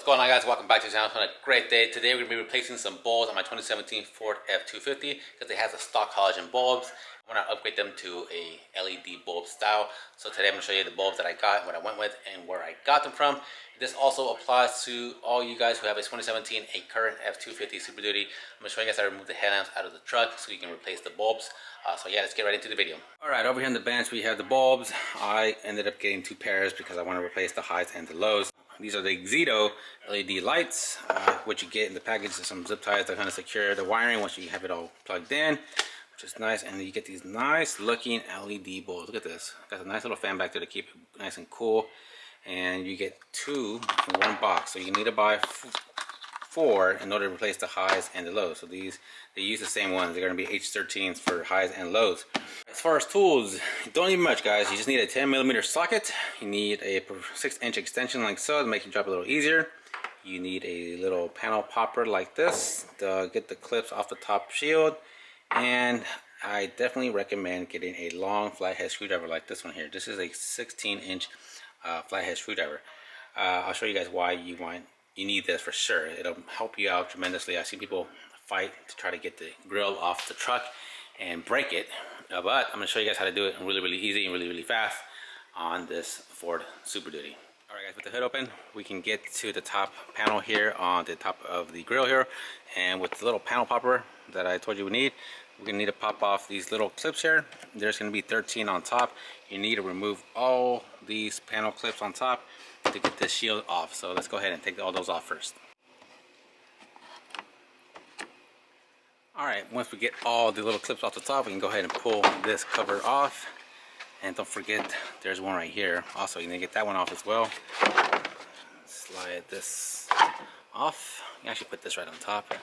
going on, guys? Welcome back to the channel. It's been a great day. Today we're going to be replacing some bulbs on my 2017 Ford F-250 because it has the stock halogen bulbs. I want to upgrade them to a LED bulb style. So today I'm going to show you the bulbs that I got, what I went with, and where I got them from. This also applies to all you guys who have a 2017 a current F-250 Super Duty. I'm going to show you guys how to remove the headlamps out of the truck so you can replace the bulbs. So yeah, let's get right into the video. Alright, over here on the bench we have the bulbs. I ended up getting two pairs because I want to replace the highs and the lows. These are the Xedo LED lights. What you get in the package is some zip ties that kind of secure the wiring once you have it all plugged in, which is nice. And then you get these nice looking LED bulbs. Look at this. Got a nice little fan back there to keep it nice and cool. And you get two in one box. So you need to buy four in order to replace the highs and the lows. So they use the same ones. They're going to be H13s for highs and lows. As far as tools, you don't need much, guys. You just need a 10mm socket. You need a 6-inch extension like so to make your job a little easier. You need a little panel popper like this to get the clips off the top shield. And I definitely recommend getting a long flathead screwdriver like this one here. This is a 16-inch flathead screwdriver. I'll show you guys why you need this for sure. It'll help you out tremendously. I see people fight to try to get the grill off the truck and break it, but I'm going to show you guys how to do it really easy and really fast on this Ford Super Duty. Alright guys, with the hood open, we can get to the top panel here on the top of the grill here, and with the little panel popper that I told you we need, we're going to need to pop off these little clips here. There's going to be 13 on top. You need to remove all these panel clips on top to get this shield off. So let's go ahead and take all those off first. Alright, once we get all the little clips off the top, we can go ahead and pull this cover off. And don't forget, there's one right here. Also, you need to get that one off as well. Slide this off. You can actually put this right on top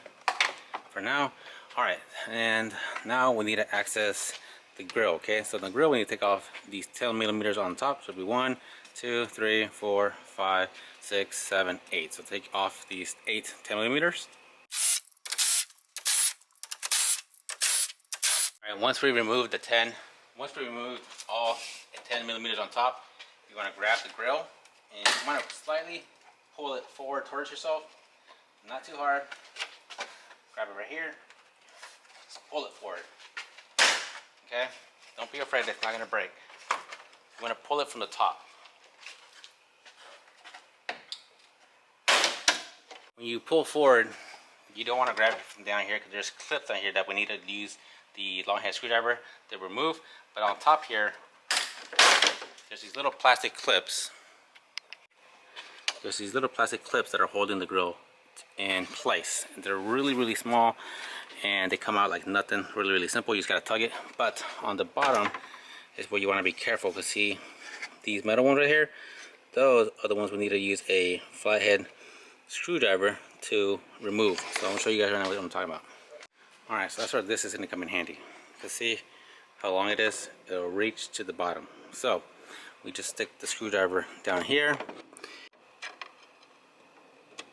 for now. Alright, and now we need to access the grill, okay? So the grill, we need to take off these 10mm on top. So it'll be 1, 2, 3, 4, 5, 6, 7, 8. So take off these 8 10mm. Alright, once we remove all 10mm on top, you want to grab the grill and you want to slightly pull it forward towards yourself. Not too hard. Grab it right here. Just pull it forward. Okay? Don't be afraid, it's not going to break. You want to pull it from the top. When you pull forward, you don't want to grab it from down here because there's clips on here that we need to use the long head screwdriver to remove. But on top here, there's these little plastic clips. There's these little plastic clips that are holding the grill in place. They're really small and they come out like nothing. Really simple. You just gotta tug it. But on the bottom is where you want to be careful to see these metal ones right here. Those are the ones we need to use a flathead screwdriver to remove. So I'm gonna show you guys right now what I'm talking about. Alright, so that's where this is going to come in handy. To see how long it is, it'll reach to the bottom. So we just stick the screwdriver down here.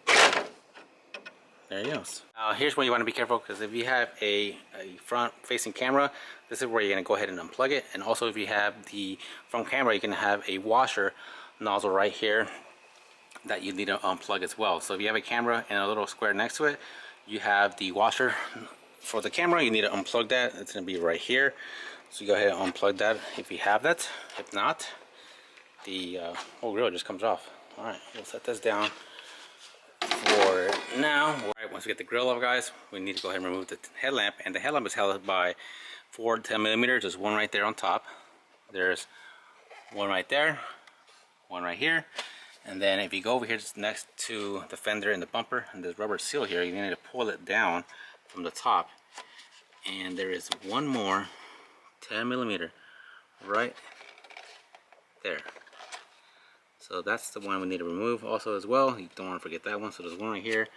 There it goes. Now here's where you want to be careful, because if you have a front facing camera, this is where you're going to go ahead and unplug it. And also if you have the front camera, you can have a washer nozzle right here that you need to unplug as well. So if you have a camera and a little square next to it, you have the washer for the camera. You need to unplug that. It's going to be right here. So you go ahead and unplug that if you have that. If not, the whole grill just comes off. Alright, we'll set this down for now. Alright, once we get the grill off, guys, we need to go ahead and remove the headlamp. And the headlamp is held by 4 10mm. There's one right there on top. There's one right there. One right here. And then if you go over here just next to the fender and the bumper and this rubber seal here, you need to pull it down from the top. And there is one more 10mm right there. So that's the one we need to remove also as well. You don't want to forget that one. So there's one right here,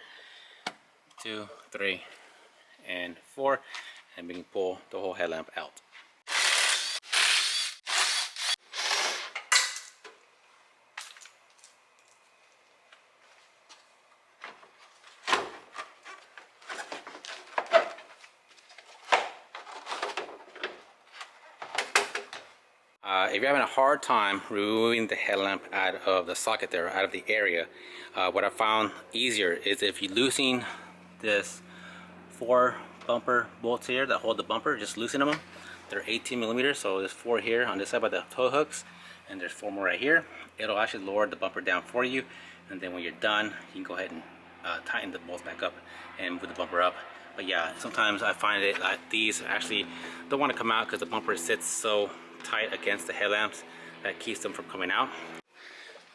2, 3, and 4, and we can pull the whole headlamp out. if you're having a hard time removing the headlamp out of the socket there, out of the area, what I found easier is if you loosen this 4 bumper bolts here that hold the bumper, just loosen them. They're 18 millimeters, so there's 4 here on this side by the tow hooks, and there's 4 more right here. It'll actually lower the bumper down for you, and then when you're done, you can go ahead and tighten the bolts back up and move the bumper up. But yeah, sometimes I find it like these actually don't want to come out because the bumper sits so tight against the headlamps that keeps them from coming out.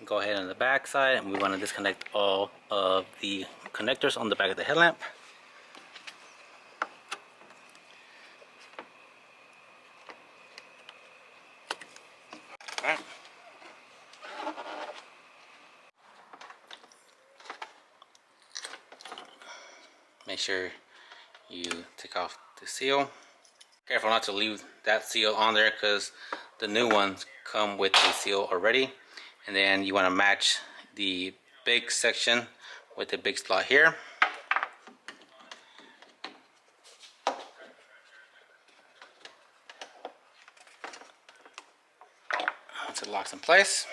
Go ahead on the back side, and we want to disconnect all of the connectors on the back of the headlamp. Alright. Make sure you take off the seal. Careful not to leave that seal on there because the new ones come with the seal already. And then you want to match the big section with the big slot here. Once it locks in place.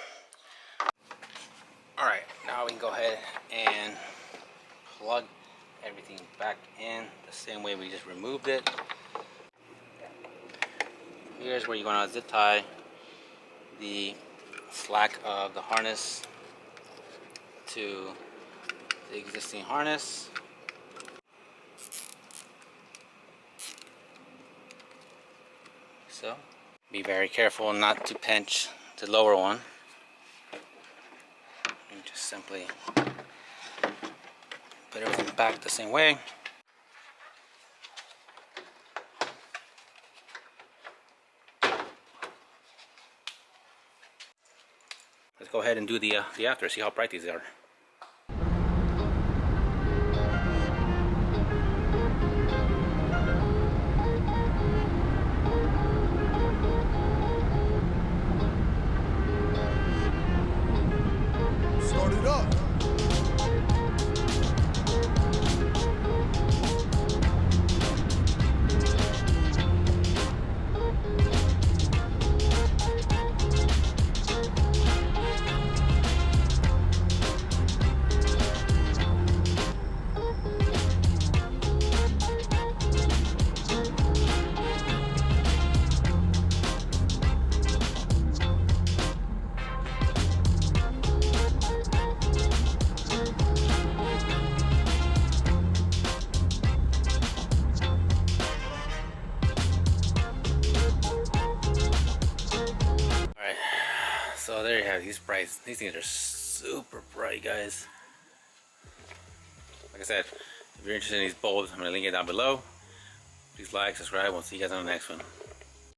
Alright, now we can go ahead and plug everything back in the same way we just removed it. Here's where you're going to zip tie the slack of the harness to the existing harness. So be very careful not to pinch the lower one. And just simply put everything back the same way. Let's go ahead and do the after, see how bright these are. Start it up. So there you have these brights. These things are super bright, guys. Like I said, if you're interested in these bulbs, I'm going to link it down below. Please like, subscribe. We'll see you guys on the next one.